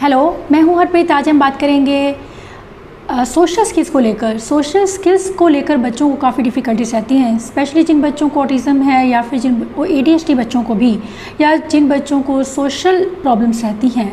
Hello, मैं हूँ हरप्रीत। आज हम बात करेंगे सोशल स्किल्स को लेकर। सोशल स्किल्स को लेकर बच्चों को काफ़ी डिफ़िकल्टीज रहती हैं, स्पेशली जिन बच्चों को ऑटिज़म है या फिर जिन ADHD बच्चों को भी, या जिन बच्चों को सोशल प्रॉब्लम्स रहती हैं।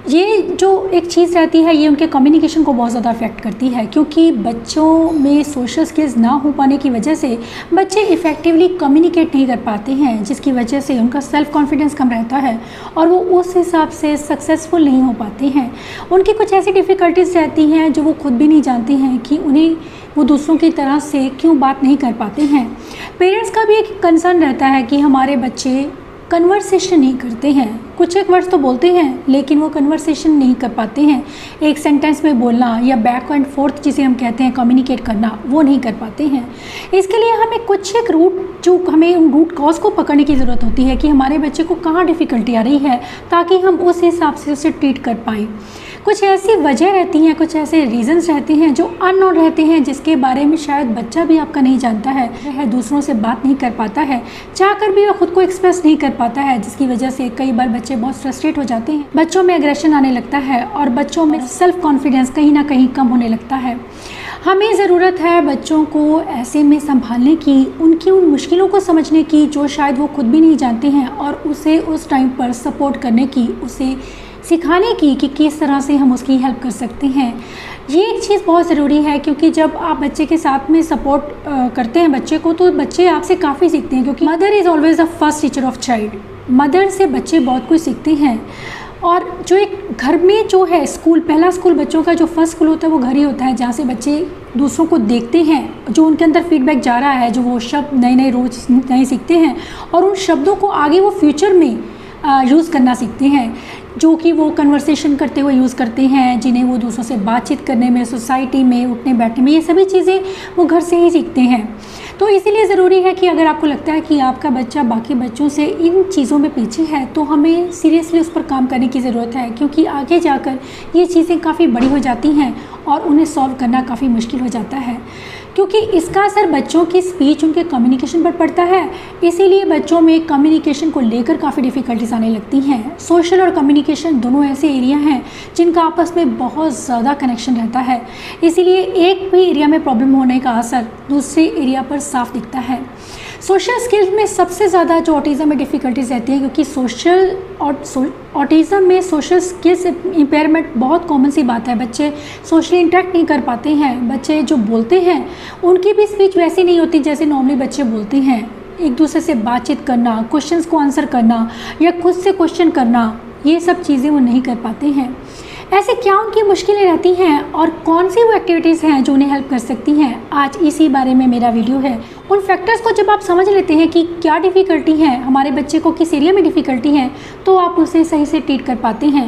ये जो एक चीज़ रहती है ये उनके कम्युनिकेशन को बहुत ज़्यादा अफेक्ट करती है, क्योंकि बच्चों में सोशल स्किल्स ना हो पाने की वजह से बच्चे इफ़ेक्टिवली कम्युनिकेट नहीं कर पाते हैं, जिसकी वजह से उनका सेल्फ़ कॉन्फिडेंस कम रहता है और वो उस हिसाब से सक्सेसफुल नहीं हो पाते हैं। उनकी कुछ ऐसी डिफ़िकल्टीज़ रहती हैं जो वो खुद भी नहीं जानते हैं कि उन्हें वो दूसरों की तरह से क्यों बात नहीं कर पाते हैं। पेरेंट्स का भी एक कंसर्न रहता है कि हमारे बच्चे कन्वर्सेशन नहीं करते हैं, कुछ एक वर्ड्स तो बोलते हैं लेकिन वो कन्वर्सेशन नहीं कर पाते हैं। एक सेंटेंस में बोलना या बैक एंड फोर्थ जिसे हम कहते हैं कम्युनिकेट करना, वो नहीं कर पाते हैं। इसके लिए हमें कुछ एक हमें उन रूट कॉज को पकड़ने की ज़रूरत होती है कि हमारे बच्चे को कहाँ डिफ़िकल्टी आ रही है, ताकि हम उस हिसाब से उसे ट्रीट कर पाएँ। कुछ ऐसी वजह रहती हैं, कुछ ऐसे रीज़न्स रहते हैं जो अननोन रहते हैं, जिसके बारे में शायद बच्चा भी आपका नहीं जानता है। वह दूसरों से बात नहीं कर पाता है, चाहकर भी वह खुद को एक्सप्रेस नहीं कर पाता है, जिसकी वजह से कई बार बच्चे बहुत फ्रस्ट्रेट हो जाते हैं। बच्चों में एग्रेशन आने लगता है और बच्चों में सेल्फ कॉन्फिडेंस कहीं ना कहीं कम होने लगता है। हमें ज़रूरत है बच्चों को ऐसे में संभालने की, उनकी उन मुश्किलों को समझने की जो शायद वो खुद भी नहीं जानते हैं, और उसे उस टाइम पर सपोर्ट करने की, उसे सिखाने की कि किस तरह से हम उसकी हेल्प कर सकते हैं। ये एक चीज़ बहुत ज़रूरी है, क्योंकि जब आप बच्चे के साथ में सपोर्ट करते हैं बच्चे को, तो बच्चे आपसे काफ़ी सीखते हैं, क्योंकि mother is always the first teacher of child. Mother से बच्चे बहुत कुछ सीखते हैं। और जो एक घर में जो है स्कूल, पहला स्कूल बच्चों का जो फर्स्ट स्कूल होता है वो घर ही होता है, जहाँ से बच्चे दूसरों को देखते हैं, जो उनके अंदर फीडबैक जा रहा है, जो वो शब्द नए रोज़ नए सीखते हैं, और उन शब्दों को आगे वो फ्यूचर में यूज़ करना सीखते हैं, जो कि वो कन्वर्सेशन करते हुए यूज़ करते हैं, जिन्हें वो दूसरों से बातचीत करने में, सोसाइटी में उठने बैठने में, ये सभी चीज़ें वो घर से ही सीखते हैं। तो इसीलिए ज़रूरी है कि अगर आपको लगता है कि आपका बच्चा बाकी बच्चों से इन चीज़ों में पीछे है, तो हमें सीरियसली उस पर काम करने की ज़रूरत है, क्योंकि आगे जाकर ये चीज़ें काफ़ी बड़ी हो जाती हैं और उन्हें सॉल्व करना काफ़ी मुश्किल हो जाता है, क्योंकि इसका असर बच्चों की स्पीच, उनके कम्युनिकेशन पर पड़ता है। इसीलिए बच्चों में कम्युनिकेशन को लेकर काफ़ी डिफ़िकल्टीज आने लगती हैं। सोशल और कम्युनिकेशन दोनों ऐसे एरिया हैं जिनका आपस में बहुत ज़्यादा कनेक्शन रहता है, इसीलिए एक भी एरिया में प्रॉब्लम होने का असर दूसरे एरिया पर साफ दिखता है। सोशल स्किल्स में सबसे ज़्यादा जो ऑटिज़म में डिफ़िकल्टीज रहती है, क्योंकि ऑटिज़म में सोशल स्किल्स इम्पेयरमेंट बहुत कॉमन सी बात है। बच्चे सोशली इंटरेक्ट नहीं कर पाते हैं। बच्चे जो बोलते हैं उनकी भी स्पीच वैसी नहीं होती जैसे नॉर्मली बच्चे बोलते हैं। एक दूसरे से बातचीत करना, क्वेश्चंस को आंसर करना या खुद से क्वेश्चन करना, ये सब चीज़ें वो नहीं कर पाते हैं। ऐसे क्या उनकी मुश्किलें रहती हैं और कौन सी वो एक्टिविटीज़ हैं जो उन्हें हेल्प कर सकती हैं, आज इसी बारे में मेरा वीडियो है। उन फैक्टर्स को जब आप समझ लेते हैं कि क्या डिफ़िकल्टी है, हमारे बच्चे को किस एरिया में डिफ़िकल्टी है, तो आप उसे सही से ट्रीट कर पाते हैं।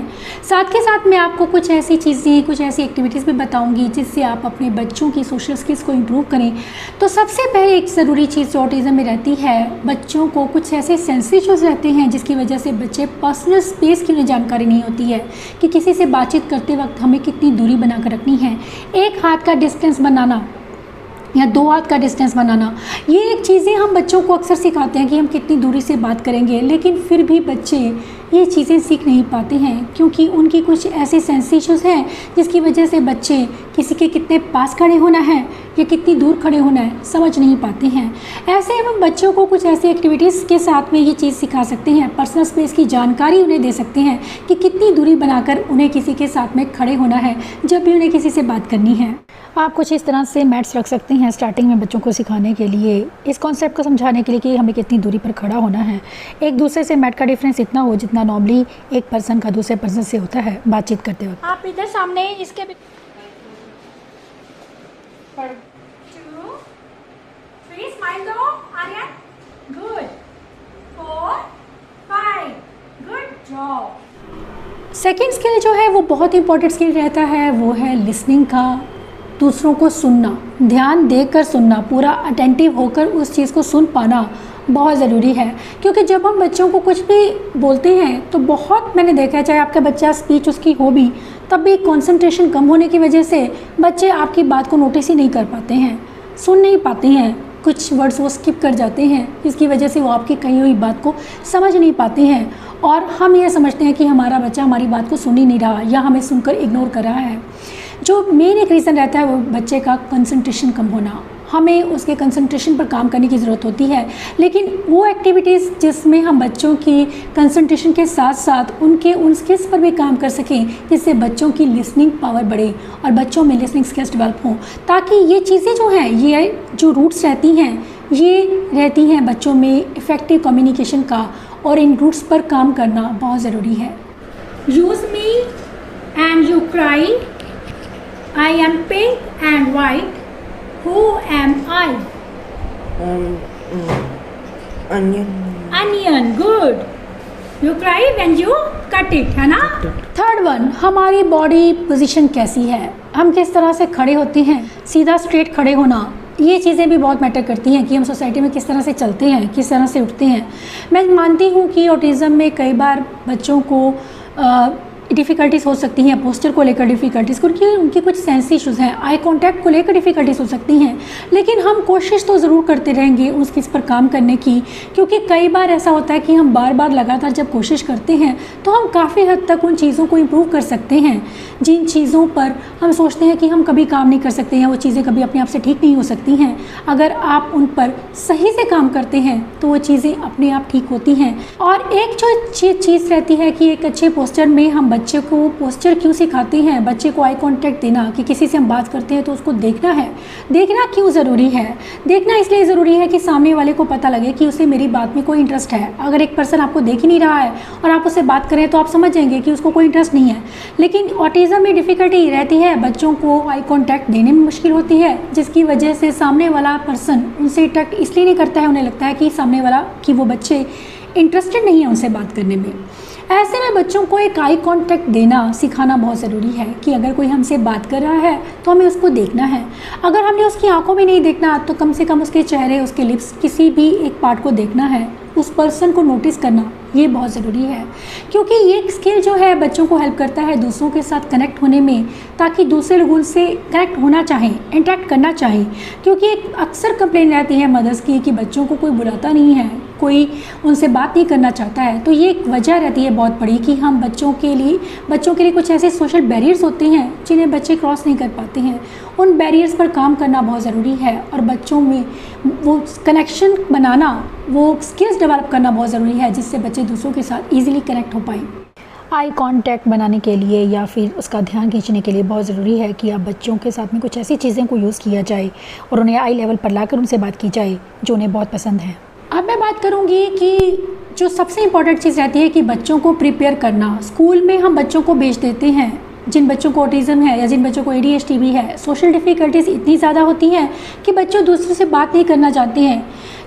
साथ के साथ मैं आपको कुछ ऐसी चीज़ें, कुछ ऐसी एक्टिविटीज़ भी बताऊंगी जिससे आप अपने बच्चों की सोशल स्किल्स को इम्प्रूव करें। तो सबसे पहले एक ज़रूरी चीज़ जो ऑटिज़म में रहती है, बच्चों को कुछ ऐसे सेंसिटिव इश्यूज़ रहते हैं जिसकी वजह से बच्चे पर्सनल स्पेस की उन्हें जानकारी नहीं होती है कि किसी से बातचीत करते वक्त हमें कितनी दूरी बनाकर रखनी है। एक हाथ का डिस्टेंस बनाना या 2 हाथ का डिस्टेंस बनाना, ये एक चीज़ें हम बच्चों को अक्सर सिखाते हैं कि हम कितनी दूरी से बात करेंगे, लेकिन फिर भी बच्चे ये चीज़ें सीख नहीं पाते हैं, क्योंकि उनकी कुछ ऐसे सेंसिटिव इश्यूज़ हैं जिसकी वजह से बच्चे किसी के कितने पास खड़े होना है या कितनी दूर खड़े होना है समझ नहीं पाते हैं। ऐसे हम बच्चों को कुछ ऐसी एक्टिविटीज़ के साथ में ये चीज़ सिखा सकते हैं, पर्सनल स्पेस की जानकारी उन्हें दे सकते हैं कि कितनी दूरी बनाकर उन्हें किसी के साथ में खड़े होना है जब भी उन्हें किसी से बात करनी है। आप कुछ इस तरह से मैट्स रख सकते हैं स्टार्टिंग में बच्चों को सिखाने के लिए, इस कॉन्सेप्ट को समझाने के लिए कि हमें कितनी दूरी पर खड़ा होना है। एक दूसरे से मैट का डिफरेंस इतना हो जितना नॉर्मली एक पर्सन का दूसरे पर्सन से होता है बातचीत करते वक्त। आप इधर सामने इसके 2 3 स्माइल दो Aryan, good 4 5 good job. Second skill जो है वो बहुत इंपॉर्टेंट स्किल रहता है, वो है लिसनिंग का। दूसरों को सुनना, ध्यान देकर सुनना, पूरा अटेंटिव होकर उस चीज़ को सुन पाना बहुत ज़रूरी है। क्योंकि जब हम बच्चों को कुछ भी बोलते हैं तो बहुत मैंने देखा है, चाहे आपका बच्चा स्पीच उसकी हो भी, तब भी कंसंट्रेशन कम होने की वजह से बच्चे आपकी बात को नोटिस ही नहीं कर पाते हैं, सुन नहीं पाते हैं, कुछ वर्ड्स वो स्किप कर जाते हैं, जिसकी वजह से वो आपकी कही हुई बात को समझ नहीं पाते हैं और हम ये समझते हैं कि हमारा बच्चा हमारी बात को सुन ही नहीं रहा या हमें सुनकर इग्नोर कर रहा है। जो मेन एक रीज़न रहता है वो बच्चे का कंसंट्रेशन कम होना। हमें उसके कंसंट्रेशन पर काम करने की ज़रूरत होती है, लेकिन वो एक्टिविटीज़ जिसमें हम बच्चों की कंसंट्रेशन के साथ साथ उनके उन स्किल्स पर भी काम कर सकें, जिससे बच्चों की लिसनिंग पावर बढ़े और बच्चों में लिसनिंग स्किल्स डेवलप हों, ताकि ये चीज़ें जो हैं, ये जो रूट्स रहती हैं, ये रहती हैं बच्चों में इफ़ेक्टिव कम्युनिकेशन का, और इन रूट्स पर काम करना बहुत ज़रूरी है। Use me and you cry, I am pink and white, Who am I? Onion. Onion, good. You cry when you cut it, है ना? थर्ड वन, हमारी बॉडी पोजीशन कैसी है, हम किस तरह से खड़े होते हैं, सीधा स्ट्रेट खड़े होना, ये चीज़ें भी बहुत मैटर करती हैं कि हम सोसाइटी में किस तरह से चलते हैं, किस तरह से उठते हैं। मैं मानती हूँ कि ऑटिज़म में कई बार बच्चों को डिफ़िकल्टीज़ हो सकती हैं, पोस्चर को लेकर डिफ़िकल्टीज़, क्योंकि उनकी कुछ सेंस इशूज़ हैं, आई कांटेक्ट को लेकर डिफ़िकल्टीज़ हो सकती हैं, लेकिन हम कोशिश तो ज़रूर करते रहेंगे उस चीज़ पर काम करने की, क्योंकि कई बार ऐसा होता है कि हम बार बार लगातार जब कोशिश करते हैं तो हम काफ़ी हद तक उन चीज़ों को इम्प्रूव कर सकते हैं। जिन चीज़ों पर हम सोचते हैं कि हम कभी काम नहीं कर सकते हैं, वो चीज़ें कभी अपने आप से ठीक नहीं हो सकती हैं, अगर आप उन पर सही से काम करते हैं तो वो चीज़ें अपने आप ठीक होती हैं। और एक जो चीज़ रहती है कि एक अच्छे पोस्चर में हम बच्चे को पोस्चर क्यों सिखाते हैं, बच्चे को आई कांटेक्ट देना, कि किसी से हम बात करते हैं तो उसको देखना है। देखना क्यों ज़रूरी है? देखना इसलिए ज़रूरी है कि सामने वाले को पता लगे कि उसे मेरी बात में कोई इंटरेस्ट है। अगर एक पर्सन आपको देख ही नहीं रहा है और आप उससे बात करें तो आप समझ जाएंगे कि उसको कोई इंटरेस्ट नहीं है। लेकिन ऑटिज़म में डिफ़िकल्टी रहती है, बच्चों को आई कांटेक्ट देने में मुश्किल होती है, जिसकी वजह से सामने वाला पर्सन उनसे इंटरेक्ट इसलिए नहीं करता है, उन्हें लगता है कि सामने वाला कि वो बच्चे इंटरेस्टेड नहीं है उनसे बात करने में। ऐसे में बच्चों को एक आई कांटेक्ट देना सिखाना बहुत ज़रूरी है कि अगर कोई हमसे बात कर रहा है तो हमें उसको देखना है। अगर हमने उसकी आंखों में नहीं देखना तो कम से कम उसके चेहरे, उसके लिप्स, किसी भी एक पार्ट को देखना है, उस पर्सन को नोटिस करना, ये बहुत ज़रूरी है, क्योंकि ये स्किल जो है बच्चों को हेल्प करता है दूसरों के साथ कनेक्ट होने में, ताकि दूसरे लोग उनसे कनेक्ट होना चाहें, इंटरेक्ट करना चाहें। क्योंकि एक अक्सर कंप्लेन रहती है मदर्स की कि बच्चों को कोई बुलाता नहीं है, कोई उनसे बात नहीं करना चाहता है। तो ये एक वजह रहती है बहुत बड़ी कि हम बच्चों के लिए कुछ ऐसे सोशल बैरियर्स होते हैं जिन्हें बच्चे क्रॉस नहीं कर पाते हैं। उन बैरियर्स पर काम करना बहुत ज़रूरी है और बच्चों में वो कनेक्शन बनाना, वो स्किल्स डेवलप करना बहुत ज़रूरी है, जिससे बच्चे दूसरों के साथ ईजिली कनेक्ट हो पाएँ। आई कांटेक्ट बनाने के लिए या फिर उसका ध्यान खींचने के लिए बहुत ज़रूरी है कि आप बच्चों के साथ में कुछ ऐसी चीज़ें को यूज़ किया जाए और उन्हें आई लेवल पर लाकर उनसे बात की जाए जो उन्हें बहुत पसंद है। अब मैं बात करूंगी कि जो सबसे इम्पॉर्टेंट चीज़ रहती है कि बच्चों को प्रिपेयर करना। स्कूल में हम बच्चों को भेज देते हैं, जिन बच्चों को ऑटिज़म है या जिन बच्चों को ADHD भी है, सोशल डिफ़िकल्टीज़ इतनी ज़्यादा होती हैं कि बच्चों दूसरों से बात नहीं करना चाहते हैं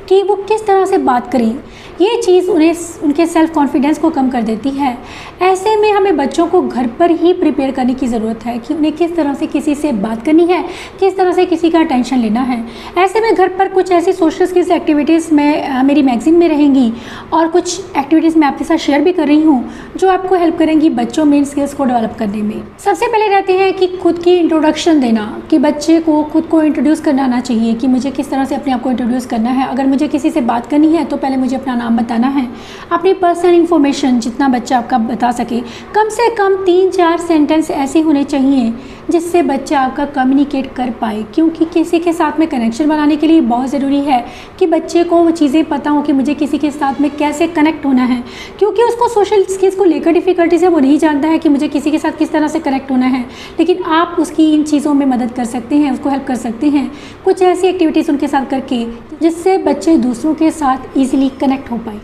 कि वो किस तरह से बात करें। ये चीज़ उन्हें उनके सेल्फ़ कॉन्फिडेंस को कम कर देती है। ऐसे में हमें बच्चों को घर पर ही प्रिपेयर करने की ज़रूरत है कि उन्हें किस तरह से किसी से बात करनी है, किस तरह से किसी का अटेंशन लेना है। ऐसे में घर पर कुछ ऐसी सोशल स्किल्स एक्टिविटीज़ में मेरी मैगज़ीन में रहेंगी और कुछ एक्टिविटीज़ मैं आपके साथ शेयर भी कर रही हूँ जो आपको हेल्प करेंगी बच्चों में इन स्किल्स को डेवलप करने में। सबसे पहले रहते हैं कि खुद की इंट्रोडक्शन देना, कि बच्चे को खुद को इंट्रोड्यूस करना आना चाहिए कि मुझे किस तरह से अपने आप को इंट्रोड्यूस करना है। अगर मुझे किसी से बात करनी है तो पहले मुझे अपना नाम बताना है, अपनी पर्सनल इन्फॉर्मेशन जितना बच्चा आपका बता सके। कम से कम 3-4 सेंटेंस ऐसे होने चाहिए जिससे बच्चा आपका कम्युनिकेट कर पाए, क्योंकि किसी के साथ में कनेक्शन बनाने के लिए बहुत ज़रूरी है कि बच्चे को वो चीज़ें पता हो कि मुझे किसी के साथ में कैसे कनेक्ट होना है, क्योंकि उसको सोशल स्किल्स को लेकर डिफ़िकल्टीज़ है, वो नहीं जानता है कि मुझे किसी के साथ किस तरह से कनेक्ट होना है। लेकिन आप उसकी इन चीज़ों में मदद कर सकते हैं, उसको हेल्प कर सकते हैं कुछ ऐसी एक्टिविटीज़ उनके साथ करके जिससे बच्चे दूसरों के साथ ईजिली कनेक्ट हो पाए।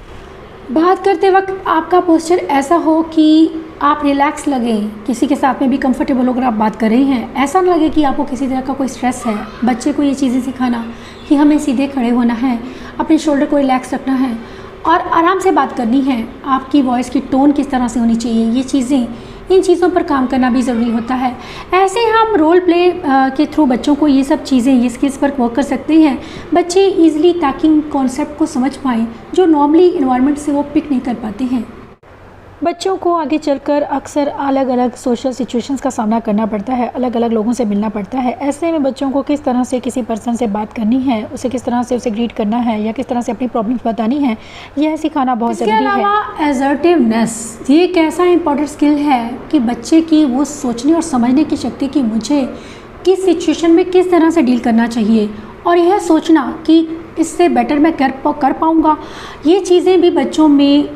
बात करते वक्त आपका पोस्चर ऐसा हो कि आप रिलैक्स लगें, किसी के साथ में भी कंफर्टेबल होकर आप बात कर रहे हैं, ऐसा ना लगे कि आपको किसी तरह का कोई स्ट्रेस है। बच्चे को ये चीज़ें सिखाना कि हमें सीधे खड़े होना है, अपने शोल्डर को रिलैक्स रखना है और आराम से बात करनी है। आपकी वॉइस की टोन किस तरह से होनी चाहिए, ये चीज़ें, इन चीज़ों पर काम करना भी ज़रूरी होता है। ऐसे हम रोल प्ले के थ्रू बच्चों को ये सब चीज़ें, ये स्किल्स पर वर्क कर सकते हैं बच्चे ईजिली, ताकि कॉन्सेप्ट को समझ पाएँ जो नॉर्मली इन्वायरमेंट से वो पिक नहीं कर पाते हैं। बच्चों को आगे चलकर अक्सर अलग अलग सोशल सिचुएशंस का सामना करना पड़ता है, अलग अलग लोगों से मिलना पड़ता है। ऐसे में बच्चों को किस तरह से किसी पर्सन से बात करनी है, उसे किस तरह से उसे ग्रीट करना है या किस तरह से अपनी प्रॉब्लम्स बतानी है, यह सिखाना बहुत ज़रूरी है। इसके अलावा असर्टिवनेस, ये एक ऐसा इंपॉर्टेंट स्किल है कि बच्चे की वो सोचने और समझने की शक्ति कि मुझे किस सिचुएशन में किस तरह से डील करना चाहिए और यह सोचना कि इससे बेटर मैं कर पाऊँगा, ये चीज़ें भी बच्चों में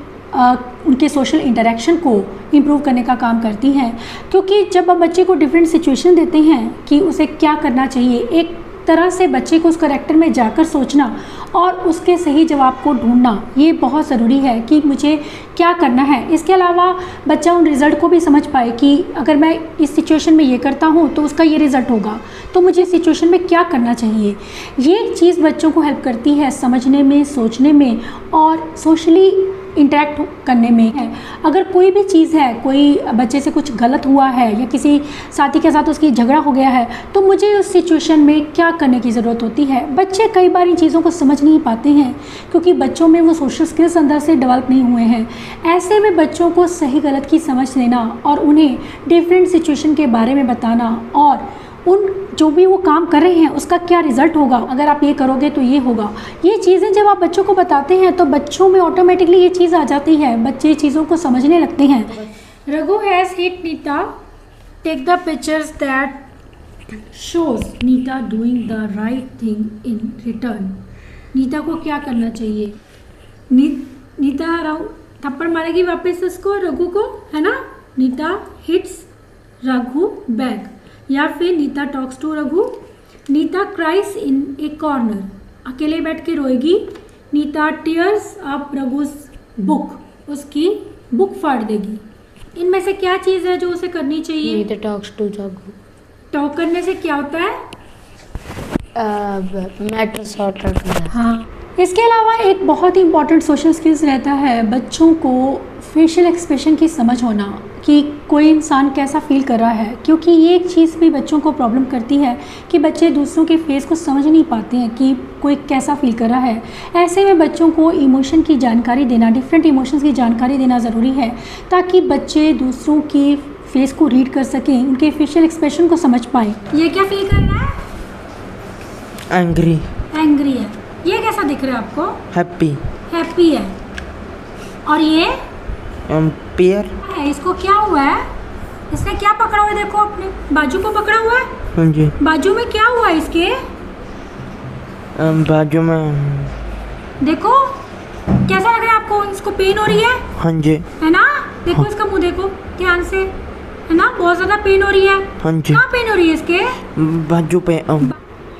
उनके सोशल इंटरेक्शन को इम्प्रूव करने का काम करती हैं। क्योंकि जब आप बच्चे को डिफरेंट सिचुएशन देते हैं कि उसे क्या करना चाहिए, एक तरह से बच्चे को उस करैक्टर में जाकर सोचना और उसके सही जवाब को ढूंढना, ये बहुत ज़रूरी है कि मुझे क्या करना है। इसके अलावा बच्चा उन रिज़ल्ट को भी समझ पाए कि अगर मैं इस सिचुएशन में ये करता हूँ तो उसका ये रिज़ल्ट होगा, तो मुझे इस सिचुएशन में क्या करना चाहिए। ये चीज़ बच्चों को हेल्प करती है समझने में, सोचने में और सोशली इंटरेक्ट करने में है। अगर कोई भी चीज़ है, कोई बच्चे से कुछ गलत हुआ है या किसी साथी के साथ उसकी झगड़ा हो गया है, तो मुझे उस सिचुएशन में क्या करने की ज़रूरत होती है। बच्चे कई बार इन चीज़ों को समझ नहीं पाते हैं क्योंकि बच्चों में वो सोशल स्किल्स अंदर से डेवलप नहीं हुए हैं। ऐसे में बच्चों को सही गलत की समझ लेना और उन्हें डिफरेंट सिचुएशन के बारे में बताना और उन जो भी वो काम कर रहे हैं उसका क्या रिज़ल्ट होगा, अगर आप ये करोगे तो ये होगा, ये चीज़ें जब आप बच्चों को बताते हैं तो बच्चों में ऑटोमेटिकली ये चीज़ आ जाती है, बच्चे चीज़ों को समझने लगते हैं। Raghu has hit Nita, take the pictures that shows Nita doing the right thing in return. Nita को क्या करना चाहिए? नीता थप्पड़ मारेगी वापस उसको, रघु को, है ना। नीता हिट्स रघु बैक, या फिर Nita talks to Raghu. Nita cries in a corner, अकेले बैठ के रोएगी। Nita tears up Raghu's book, उसकी बुक फाड़ देगी। इनमें से क्या चीज़ है जो उसे करनी चाहिए? Nita talks to Raghu. Talk करने से क्या होता है? मैटर सॉर्ट आउट करना। हाँ, इसके अलावा एक बहुत ही इंपॉर्टेंट सोशल स्किल्स रहता है बच्चों को फेशियल एक्सप्रेशन की समझ होना कि कोई इंसान कैसा फील कर रहा है, क्योंकि ये एक चीज़ भी बच्चों को प्रॉब्लम करती है कि बच्चे दूसरों के फेस को समझ नहीं पाते हैं कि कोई कैसा फील कर रहा है। ऐसे में बच्चों को इमोशन की जानकारी देना, डिफरेंट इमोशंस की जानकारी देना ज़रूरी है ताकि बच्चे दूसरों की फेस को रीड कर सकें, उनके फेशियल एक्सप्रेशन को समझ पाएँ। ये क्या फील कर रहा है? एंग्री। एंग्री है। ये कैसा दिख रहा है आपको? हैप्पी। हैप्पी है। और ये पियर है। इसको क्या हुआ है? इसने क्या पकड़ा हुआ है? देखो, अपने बाजू को पकड़ा हुआ है। हाँ जी। बाजू में क्या हुआ है इसके? बाजू में देखो, कैसा लग रहा है आपको? इसको पेन हो रही है? हाँ जी। है ना? देखो, हाँ। इसका मुंह देखो ध्यान से, है ना? बहुत ज़्यादा पेन हो रही है। हाँ जी। कहाँ पेन हो रही है इसके? बाजू पे।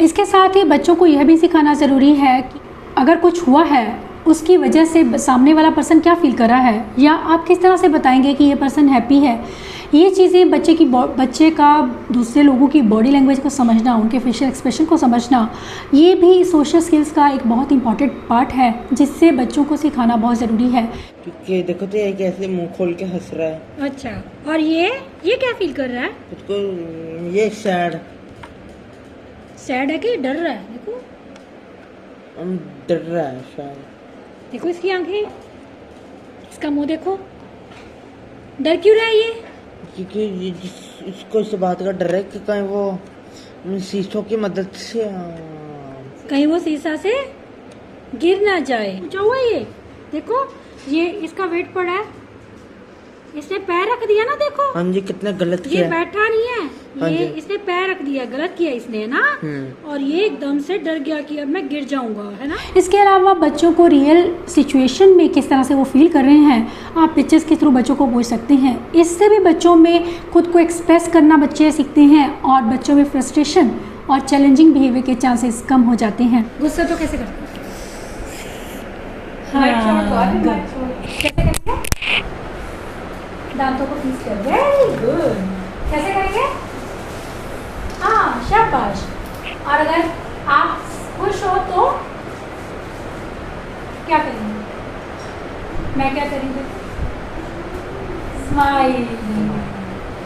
इसके साथ ही बच्चों को यह भी सिखाना ज़रूरी है कि अगर कुछ हुआ है उसकी वजह से सामने वाला पर्सन क्या फील कर रहा है, या आप किस तरह से बताएंगे कि ये पर्सन हैप्पी है। ये चीज़ें बच्चे का दूसरे लोगों की बॉडी लैंग्वेज को समझना, उनके फेशियल एक्सप्रेशन को समझना, ये भी सोशल स्किल्स का एक बहुत इंपॉर्टेंट पार्ट है जिससे बच्चों को सिखाना बहुत ज़रूरी है। क्योंकि देखो तो ये कैसे मुंह खोल के हंस रहा है। अच्छा, और ये क्या फील कर रहा है? उसको ये सैड है कि डर रहा है? देखो, डर रहा है शायद। देखो इसकी आंखें, इसका मुंह देखो, डर क्यों रहा है ये? क्योंकि इसको इस बात का डर है कि कहीं वो शीशों की मदद से कहीं वो शीशा से गिर ना जाए। क्या हुआ ये? देखो, ये इसका वेट पड़ा है, इसने पैर रख दिया ना। देखो हाँ जी, कितना गलत किया। ये बैठा नहीं है, हाँ ये जी। इसने पैर रख दिया, गलत किया इसने, ना। और ये एकदम से डर गया कि अब मैं गिर जाऊंगा, है ना। इसके अलावा बच्चों को रियल सिचुएशन में किस तरह से वो फील कर रहे हैं, आप पिक्चर्स के थ्रू बच्चों को पूछ सकते हैं। इससे भी बच्चों में खुद को एक्सप्रेस करना बच्चे सीखते हैं और बच्चों में फ्रस्ट्रेशन और चैलेंजिंग बिहेवियर के चांसेस कम हो जाते हैं। गुस्सा तो कैसे करते हैं? दांतों को पीस कर, वेरी गुड। कैसे करेंगे? हाँ, शाबाश। और अगर आप खुश हो तो क्या करेंगे? मैं क्या करेंगे? Smile,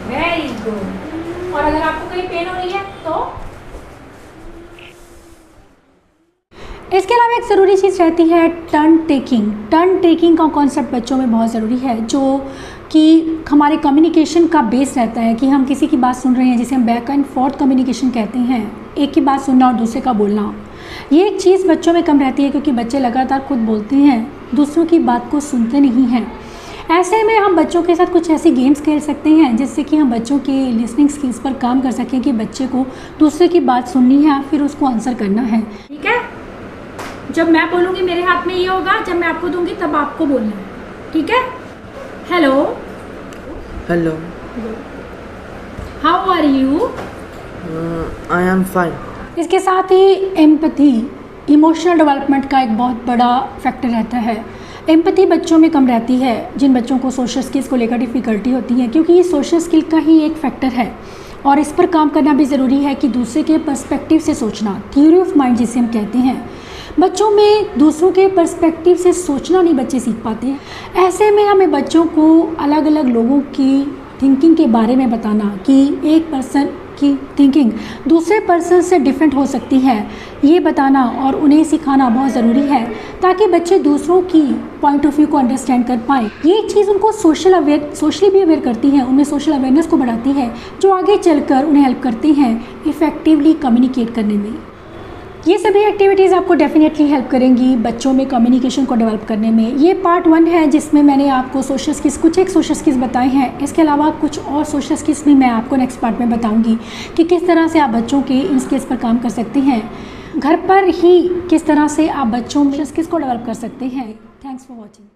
very good. और अगर आपको कहीं पेन हो रही है तो? इसके अलावा एक ज़रूरी चीज़ रहती है टर्न टेकिंग। टर्न टेकिंग का कॉन्सेप्ट बच्चों में बहुत ज़रूरी है, जो कि हमारे कम्युनिकेशन का बेस रहता है कि हम किसी की बात सुन रहे हैं, जिसे हम बैक एंड फोर्थ कम्युनिकेशन कहते हैं, एक की बात सुनना और दूसरे का बोलना। ये एक चीज़ बच्चों में कम रहती है क्योंकि बच्चे लगातार खुद बोलते हैं, दूसरों की बात को सुनते नहीं हैं। ऐसे में हम बच्चों के साथ कुछ ऐसी गेम्स खेल सकते हैं जिससे कि हम बच्चों के लिसनिंग स्किल्स पर काम कर सकें कि बच्चे को दूसरे की बात सुननी है फिर उसको आंसर करना है। ठीक है, जब मैं बोलूँगी मेरे हाथ में ये होगा, जब मैं आपको दूंगी तब आपको बोलना है। ठीक है। Hello hello, how are you? I am fine. इसके साथ ही एम्पैथी, इमोशनल डेवलपमेंट का एक बहुत बड़ा फैक्टर रहता है। एम्पैथी बच्चों में कम रहती है जिन बच्चों को सोशल स्किल्स को लेकर डिफ़िकल्टी होती है, क्योंकि ये सोशल स्किल का ही एक फैक्टर है और इस पर काम करना भी ज़रूरी है कि दूसरे के पर्सपेक्टिव से सोचना, थ्योरी ऑफ माइंड जिसे हम कहते हैं। बच्चों में दूसरों के पर्सपेक्टिव से सोचना नहीं बच्चे सीख पाते हैं। ऐसे में हमें बच्चों को अलग अलग लोगों की थिंकिंग के बारे में बताना कि एक पर्सन की थिंकिंग दूसरे पर्सन से डिफरेंट हो सकती है, ये बताना और उन्हें सिखाना बहुत ज़रूरी है ताकि बच्चे दूसरों की पॉइंट ऑफ व्यू को अंडरस्टैंड कर पाएँ। ये चीज़ उनको सोशली भी अवेयर करती है, उनमें सोशल अवेयरनेस को बढ़ाती है, जो आगे चलकर उन्हें हेल्प करती हैं इफ़ेक्टिवली कम्युनिकेट करने में। ये सभी एक्टिविटीज़ आपको डेफिनेटली हेल्प करेंगी बच्चों में कम्युनिकेशन को डेवलप करने में। ये पार्ट 1 है जिसमें मैंने आपको सोशल स्किल्स, कुछ एक सोशल स्किल्स बताए हैं। इसके अलावा कुछ और सोशल स्किल्स भी मैं आपको नेक्स्ट पार्ट में बताऊंगी कि किस तरह से आप बच्चों के इन स्किल्स पर काम कर सकते हैं, घर पर ही किस तरह से आप बच्चों में स्किल्स को डेवलप कर सकते हैं। Thanks for watching.